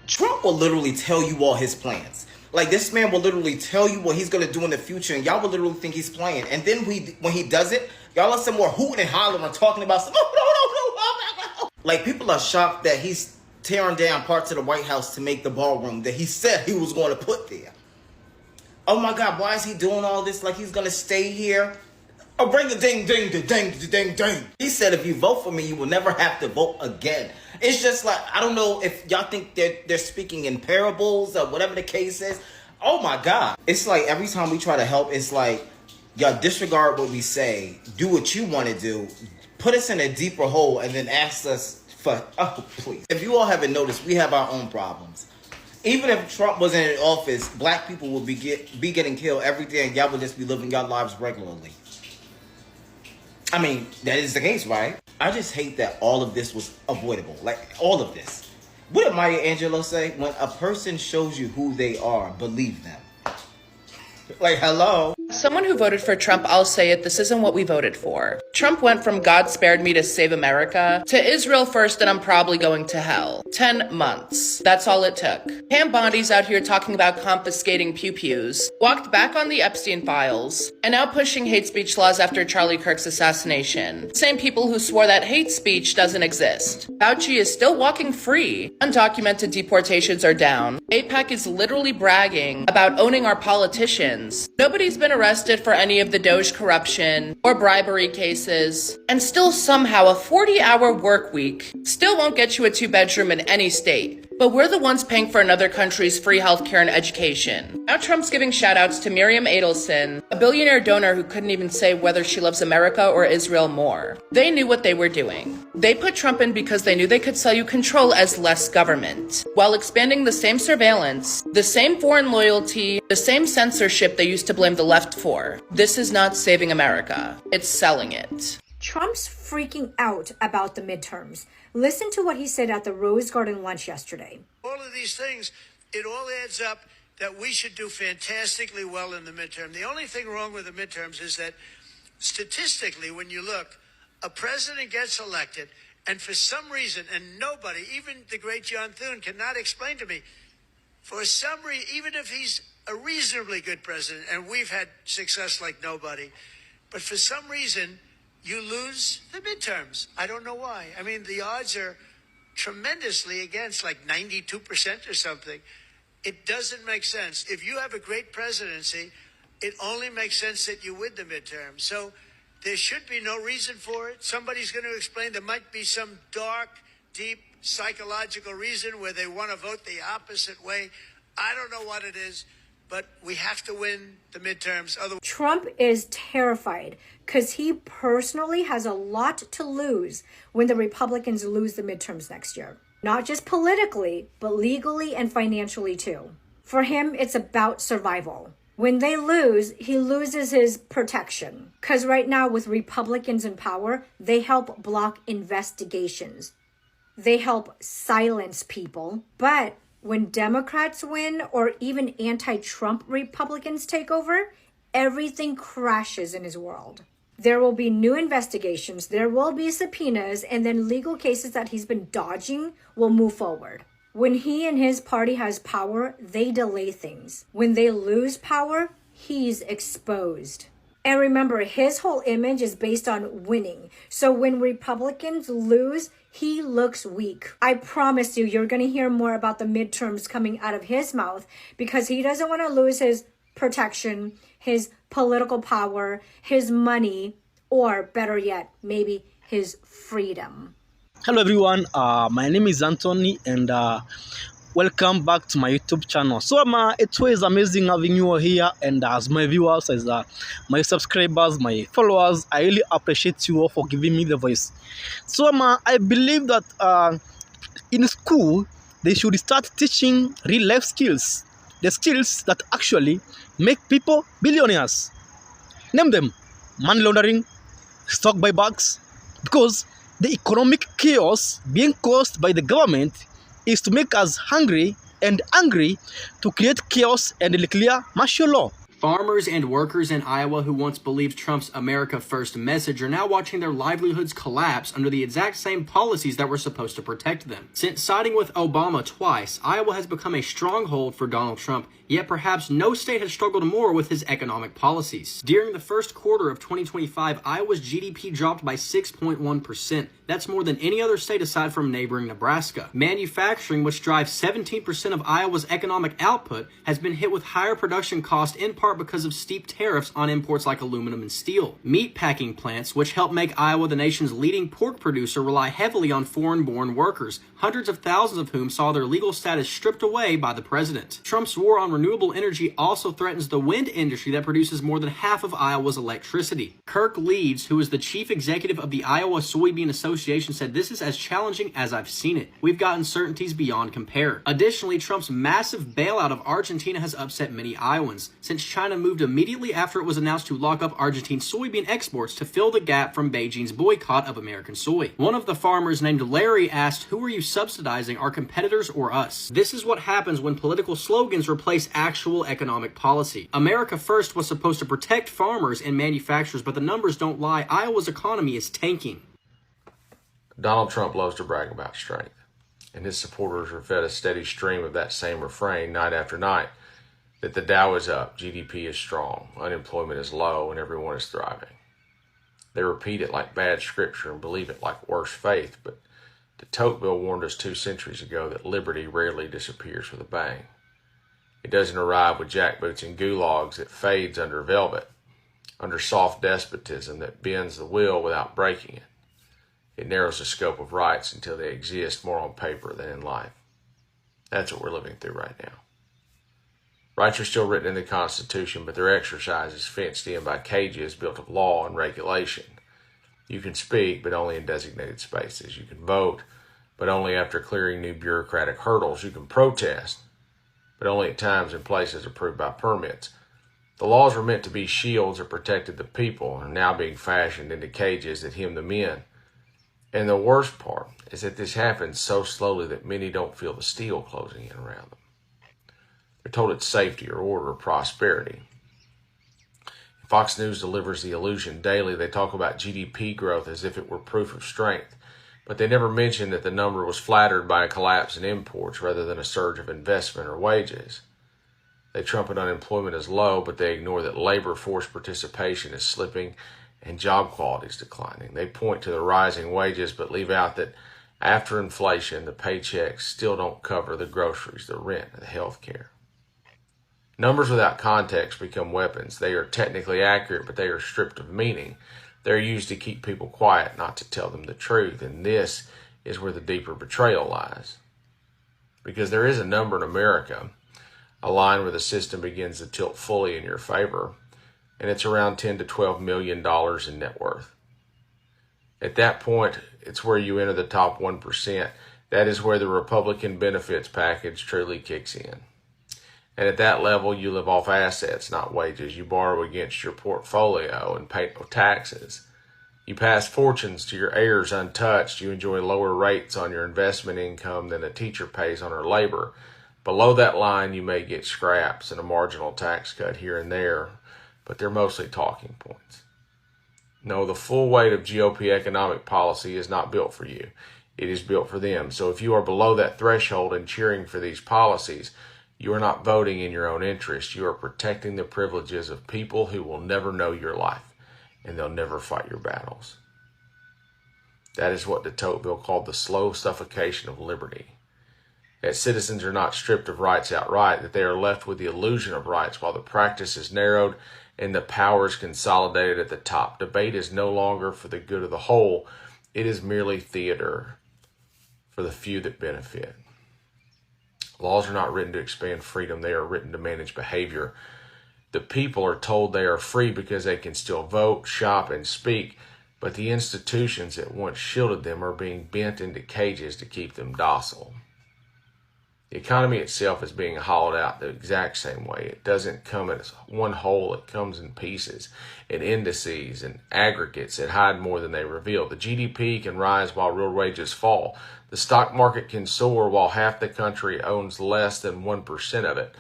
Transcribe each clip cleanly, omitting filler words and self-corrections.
Trump will literally tell you all his plans. Like, this man will literally tell you what he's going to do in the future, and y'all will literally think he's playing. And then when he does it, y'all are some more hooting and hollering and talking about, oh, no, oh, no. Like, people are shocked that he's tearing down parts of the White House to make the ballroom that he said he was going to put there. Oh, my God, why is he doing all this? Like, he's going to stay here? Oh, bring the ding, ding, the ding, the ding, ding. He said, if you vote for me, you will never have to vote again. It's just like, I don't know if y'all think they're speaking in parables or whatever the case is. Oh, my God. It's like every time we try to help, it's like, y'all disregard what we say. Do what you want to do. Put us in a deeper hole and then ask us for, oh, please. If you all haven't noticed, we have our own problems. Even if Trump wasn't in office, black people would be getting killed every day and y'all would just be living your lives regularly. I mean, that is the case, right? I just hate that all of this was avoidable. Like, all of this. What did Maya Angelou say? When a person shows you who they are, believe them. Like, hello? Someone who voted for Trump, I'll say it, this isn't what we voted for. Trump went from God spared me to save America to Israel first and I'm probably going to hell. 10 months. That's all it took. Pam Bondi's out here talking about confiscating pew-pews, walked back on the Epstein files, and now pushing hate speech laws after Charlie Kirk's assassination. Same people who swore that hate speech doesn't exist. Fauci is still walking free. Undocumented deportations are down. AIPAC is literally bragging about owning our politicians. Nobody's been arrested for any of the Doge corruption or bribery cases, and still somehow a 40-hour work week still won't get you a 2-bedroom in any state. But we're the ones paying for another country's free healthcare and education. Now Trump's giving shout-outs to Miriam Adelson, a billionaire donor who couldn't even say whether she loves America or Israel more. They knew what they were doing. They put Trump in because they knew they could sell you control as less government, while expanding the same surveillance, the same foreign loyalty, the same censorship they used to blame the left for. This is not saving America. It's selling it. Trump's freaking out about the midterms. Listen to what he said at the Rose Garden lunch yesterday. All of these things, it all adds up that we should do fantastically well in the midterm. The only thing wrong with the midterms is that statistically, when you look, a president gets elected, and for some reason, and nobody, even the great John Thune, cannot explain to me, for some reason, even if he's a reasonably good president, and we've had success like nobody, but for some reason, you lose the midterms. I don't know why. I mean, the odds are tremendously against, like 92% or something. It doesn't make sense. If you have a great presidency, it only makes sense that you win the midterm. So there should be no reason for it. Somebody's going to explain there might be some dark, deep psychological reason where they want to vote the opposite way. I don't know what it is, but we have to win the midterms. Otherwise, Trump is terrified because he personally has a lot to lose when the Republicans lose the midterms next year. Not just politically, but legally and financially too. For him, it's about survival. When they lose, he loses his protection. Because right now with Republicans in power, they help block investigations. They help silence people. But when Democrats win or even anti-Trump Republicans take over, everything crashes in his world. There will be new investigations, there will be subpoenas, and then legal cases that he's been dodging will move forward. When he and his party has power, they delay things. When they lose power, he's exposed. And remember, his whole image is based on winning. So when Republicans lose, he looks weak. I promise you, you're going to hear more about the midterms coming out of his mouth because he doesn't want to lose his protection, his political power, his money, or better yet, maybe his freedom. Hello everyone, my name is Anthony and welcome back to my YouTube channel. So it's always amazing having you all here, and as my viewers, as my subscribers, my followers, I really appreciate you all for giving me the voice. So I believe that in school they should start teaching real life skills, the skills that actually make people billionaires. Name them: money laundering, stock buybacks, because the economic chaos being caused by the government is to make us hungry and angry to create chaos and declare martial law. Farmers and workers in Iowa who once believed Trump's America First message are now watching their livelihoods collapse under the exact same policies that were supposed to protect them. Since siding with Obama twice, Iowa has become a stronghold for Donald Trump, yet perhaps no state has struggled more with his economic policies. During the first quarter of 2025, Iowa's GDP dropped by 6.1%. That's more than any other state aside from neighboring Nebraska. Manufacturing, which drives 17% of Iowa's economic output, has been hit with higher production costs in part because of steep tariffs on imports like aluminum and steel. Meatpacking plants, which help make Iowa the nation's leading pork producer, rely heavily on foreign-born workers, hundreds of thousands of whom saw their legal status stripped away by the president. Trump's war on renewable energy also threatens the wind industry that produces more than half of Iowa's electricity. Kirk Leeds, who is the chief executive of the Iowa Soybean Association, said, "This is as challenging as I've seen it. We've got uncertainties beyond compare." Additionally, Trump's massive bailout of Argentina has upset many Iowans, since China moved immediately after it was announced to lock up Argentine soybean exports to fill the gap from Beijing's boycott of American soy. One of the farmers named Larry asked, "Who are you subsidizing, our competitors or us?" This is what happens when political slogans replace actual economic policy. America First was supposed to protect farmers and manufacturers, but the numbers don't lie. Iowa's economy is tanking. Donald Trump loves to brag about strength, and his supporters are fed a steady stream of that same refrain night after night, that the Dow is up, GDP is strong, unemployment is low, and everyone is thriving. They repeat it like bad scripture and believe it like worse faith, but de Tocqueville warned us 2 centuries ago that liberty rarely disappears with a bang. It doesn't arrive with jackboots and gulags. It fades under velvet, under soft despotism that bends the will without breaking it. It narrows the scope of rights until they exist more on paper than in life. That's what we're living through right now. Rights are still written in the Constitution, but their exercise is fenced in by cages built of law and regulation. You can speak, but only in designated spaces. You can vote, but only after clearing new bureaucratic hurdles. You can protest, but only at times and places approved by permits. The laws were meant to be shields that protected the people and are now being fashioned into cages that hem them in. And the worst part is that this happens so slowly that many don't feel the steel closing in around them. They're told it's safety or order or prosperity. Fox News delivers the illusion daily. They talk about GDP growth as if it were proof of strength, but they never mention that the number was flattered by a collapse in imports rather than a surge of investment or wages. They trumpet unemployment as low, but they ignore that labor force participation is slipping and job quality is declining. They point to the rising wages, but leave out that after inflation, the paychecks still don't cover the groceries, the rent, and the health care. Numbers without context become weapons. They are technically accurate, but they are stripped of meaning. They're used to keep people quiet, not to tell them the truth. And this is where the deeper betrayal lies. Because there is a number in America, a line where the system begins to tilt fully in your favor, and it's around $10 to $12 million in net worth. At that point, it's where you enter the top 1%. That is where the Republican benefits package truly kicks in. And at that level, you live off assets, not wages. You borrow against your portfolio and pay no taxes. You pass fortunes to your heirs untouched. You enjoy lower rates on your investment income than a teacher pays on her labor. Below that line, you may get scraps and a marginal tax cut here and there, but they're mostly talking points. No, the full weight of GOP economic policy is not built for you. It is built for them. So if you are below that threshold and cheering for these policies, you are not voting in your own interest. You are protecting the privileges of people who will never know your life, and they'll never fight your battles. That is what de Tocqueville called the slow suffocation of liberty. That citizens are not stripped of rights outright, that they are left with the illusion of rights while the practice is narrowed and the power is consolidated at the top. Debate is no longer for the good of the whole. It is merely theater for the few that benefit. Laws are not written to expand freedom. They are written to manage behavior. The people are told they are free because they can still vote, shop, and speak, but the institutions that once shielded them are being bent into cages to keep them docile. The economy itself is being hollowed out the exact same way. It doesn't come as one whole. It comes in pieces, in indices, and aggregates that hide more than they reveal. The GDP can rise while real wages fall. The stock market can soar while half the country owns less than 1% of it.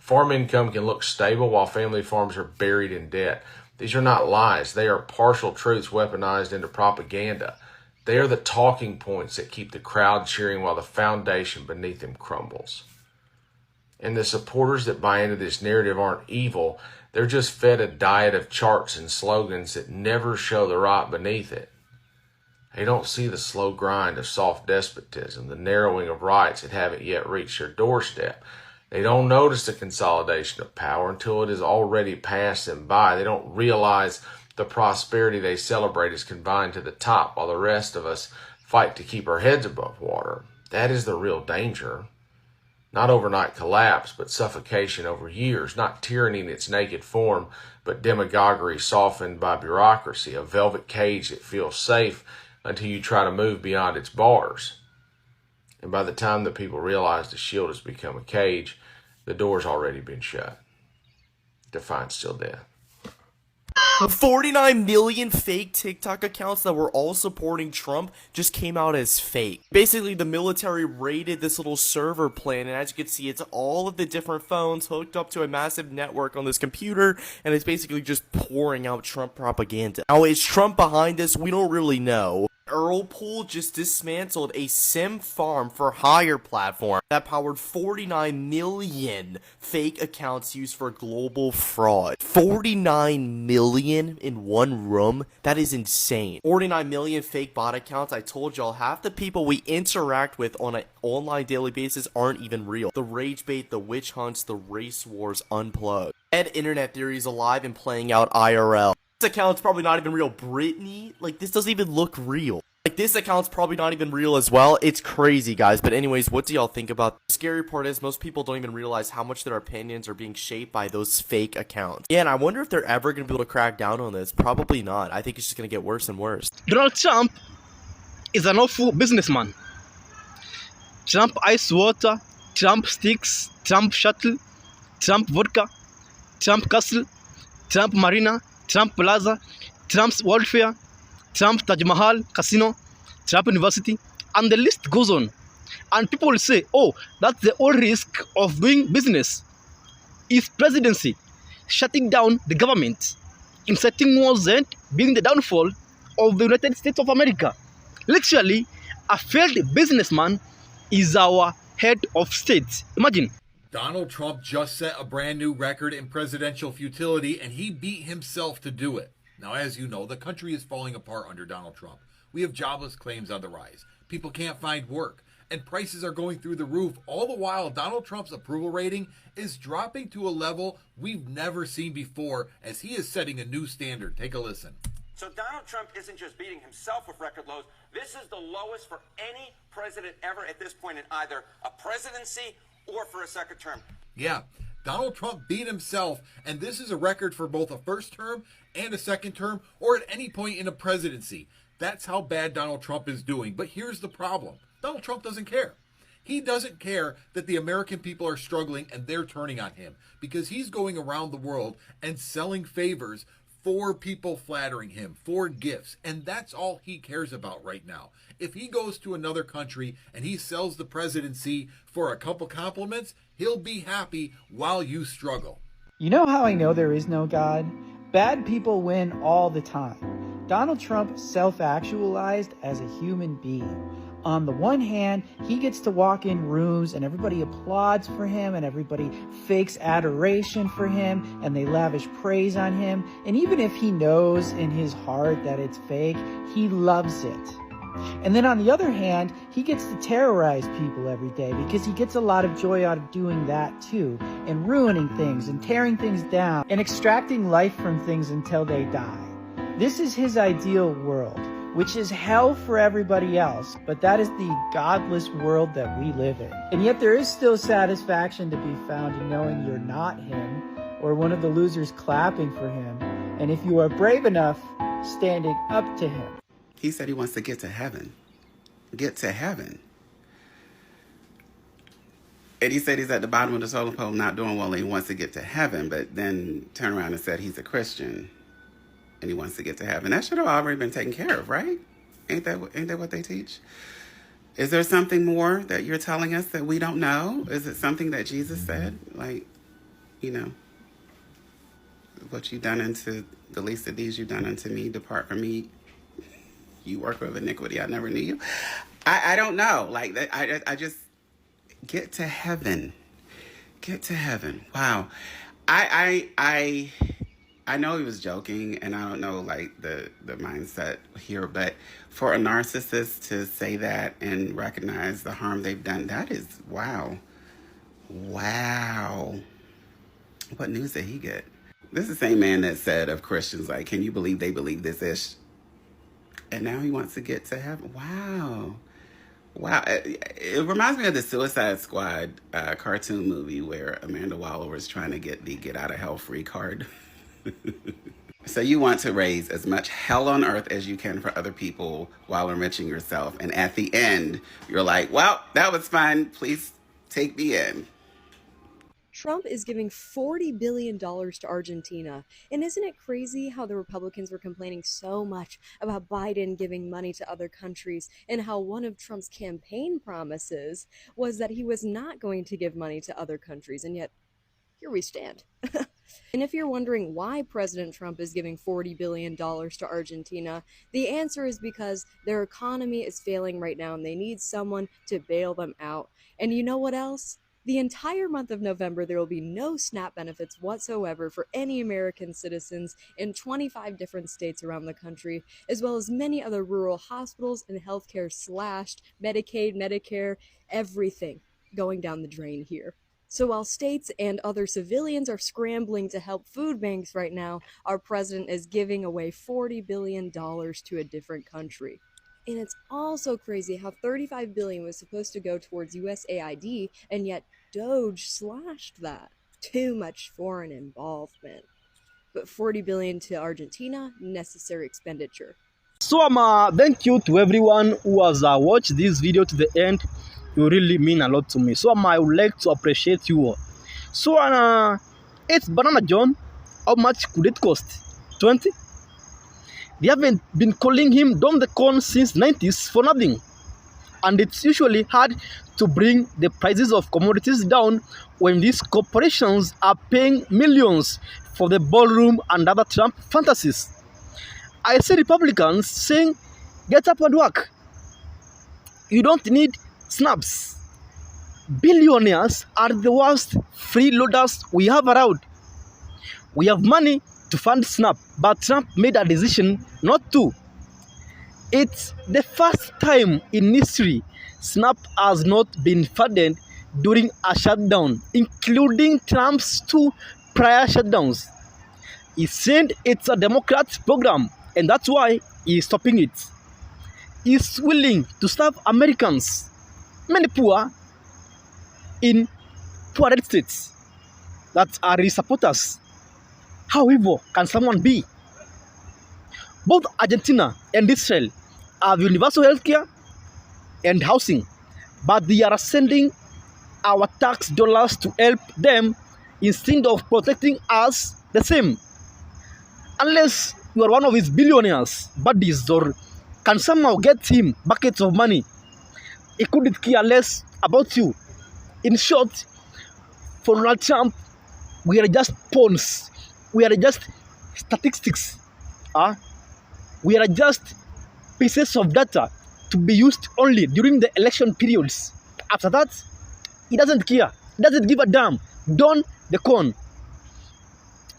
Farm income can look stable while family farms are buried in debt. These are not lies. They are partial truths weaponized into propaganda. They are the talking points that keep the crowd cheering while the foundation beneath them crumbles. And the supporters that buy into this narrative aren't evil. They're just fed a diet of charts and slogans that never show the rot beneath it. They don't see the slow grind of soft despotism, the narrowing of rights that haven't yet reached their doorstep. They don't notice the consolidation of power until it has already passed them by. They don't realize the prosperity they celebrate is confined to the top while the rest of us fight to keep our heads above water. That is the real danger. Not overnight collapse, but suffocation over years. Not tyranny in its naked form, but demagoguery softened by bureaucracy. A velvet cage that feels safe until you try to move beyond its bars. And by the time the people realize the shield has become a cage, the door's already been shut. Defiance till death. 49 million fake TikTok accounts that were all supporting Trump just came out as fake. Basically, the military raided this little server plan, and as you can see, it's all of the different phones hooked up to a massive network on this computer, and it's basically just pouring out Trump propaganda. Now, is Trump behind this? We don't really know. Whirlpool just dismantled a sim farm for hire platform that powered 49 million fake accounts used for global fraud. 49 million in one room? That is insane. 49 million fake bot accounts. I told y'all, half the people we interact with on an online daily basis aren't even real. The rage bait, the witch hunts, the race wars unplugged. Dead internet theories alive and playing out IRL. This account's probably not even real. Britney, like, this doesn't even look real. Like, this account's probably not even real as well. It's crazy, guys. But anyways, what do y'all think about? The scary part is most people don't even realize how much their opinions are being shaped by those fake accounts. Yeah, and I wonder if they're ever going to be able to crack down on this. Probably not. I think it's just going to get worse and worse. Donald Trump is an awful businessman. Trump ice water, Trump sticks, Trump shuttle, Trump vodka, Trump castle, Trump marina, Trump plaza, Trump's welfare, Trump Taj Mahal casino, Trump University, and the list goes on. And people will say, oh, that's the old risk of doing business. Is presidency shutting down the government, inciting wars, and being the downfall of the United States of America? Literally, a failed businessman is our head of state. Imagine. Donald Trump just set a brand new record in presidential futility, and he beat himself to do it. Now, as you know, the country is falling apart under Donald Trump. We have jobless claims on the rise. People can't find work, and prices are going through the roof. All the while, Donald Trump's approval rating is dropping to a level we've never seen before as he is setting a new standard. Take a listen. So Donald Trump isn't just beating himself with record lows. This is the lowest for any president ever at this point in either a presidency or for a second term. Yeah, Donald Trump beat himself, and this is a record for both a first term and a second term, or at any point in a presidency. That's how bad Donald Trump is doing. But here's the problem. Donald Trump doesn't care. He doesn't care that the American people are struggling and they're turning on him, because he's going around the world and selling favors for people flattering him, for gifts. And that's all he cares about right now. If he goes to another country and he sells the presidency for a couple compliments, he'll be happy while you struggle. You know how I know there is no God? Bad people win all the time. Donald Trump self-actualized as a human being. On the one hand, he gets to walk in rooms and everybody applauds for him and everybody fakes adoration for him and they lavish praise on him. And even if he knows in his heart that it's fake, he loves it. And then on the other hand, he gets to terrorize people every day because he gets a lot of joy out of doing that too, and ruining things and tearing things down and extracting life from things until they die. This is his ideal world, which is hell for everybody else, but that is the godless world that we live in. And yet there is still satisfaction to be found in knowing you're not him or one of the losers clapping for him, and if you are brave enough, standing up to him. He said he wants to get to heaven. Get to heaven. And he said he's at the bottom of the totem pole not doing well and he wants to get to heaven, but then turned around and said he's a Christian and he wants to get to heaven. That should have already been taken care of, right? Ain't that what they teach? Is there something more that you're telling us that we don't know? Is it something that Jesus said? Like, you know, what you done unto the least of these, you done unto me. Depart from me, you work of iniquity. I never knew you. I don't know. Like that. I just get to heaven. Get to heaven. Wow. I know he was joking, and I don't know like the mindset here, but for a narcissist to say that and recognize the harm they've done, that is wow. Wow. What news did he get? This is the same man that said of Christians, like, can you believe they believe this ish? And now he wants to get to heaven. Wow. Wow. It reminds me of the Suicide Squad cartoon movie where Amanda Waller was trying to get the get out of hell free card. So you want to raise as much hell on earth as you can for other people while enriching yourself. And at the end, you're like, well, that was fun. Please take me in. Trump is giving $40 billion to Argentina. And isn't it crazy how the Republicans were complaining so much about Biden giving money to other countries, and how one of Trump's campaign promises was that he was not going to give money to other countries, and yet here we stand. And if you're wondering why President Trump is giving $40 billion to Argentina, the answer is because their economy is failing right now and they need someone to bail them out. And you know what else? The entire month of November, there will be no SNAP benefits whatsoever for any American citizens in 25 different states around the country, as well as many other rural hospitals and healthcare slashed, Medicaid, Medicare, everything going down the drain here. So while states and other civilians are scrambling to help food banks right now, our president is giving away $40 billion to a different country. And it's also crazy how $35 billion was supposed to go towards USAID, and yet Doge slashed that. Too much foreign involvement. But $40 billion to Argentina, necessary expenditure. So thank you to everyone who has watched this video to the end. You really mean a lot to me. So I would like to appreciate you all. So it's Banana John. How much could it cost? 20? They haven't been calling him Don the Con since 90s for nothing. And it's usually hard to bring the prices of commodities down when these corporations are paying millions for the ballroom and other Trump fantasies. I see Republicans saying, get up and work. You don't need snaps. Billionaires are the worst freeloaders we have around. We have money to fund SNAP, but Trump made a decision not to. It's the first time in history SNAP has not been funded during a shutdown, including Trump's 2 prior shutdowns. He said it's a Democrat program, and that's why he's stopping it. He's willing to serve Americans, many poor, in poor red states that are his supporters. How evil can someone be? Both Argentina and Israel have universal healthcare and housing, but they are sending our tax dollars to help them instead of protecting us the same. Unless you are one of his billionaires buddies or can somehow get him buckets of money, he couldn't care less about you. In short, for Donald Trump, we are just pawns. We are just statistics. We are just pieces of data to be used only during the election periods. After that, he doesn't care. He doesn't give a damn. Don the Con.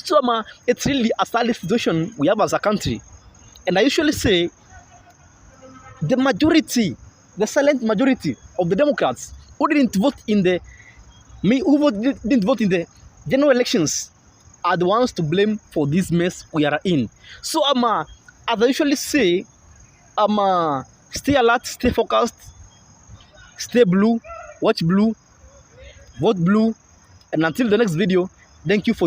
So it's really a sad situation we have as a country. And I usually say the majority, the silent majority of the Democrats who didn't vote in the general elections are the ones to blame for this mess we are in. So as I usually say, stay alert, stay focused, stay blue, watch blue, vote blue, and until the next video, thank you for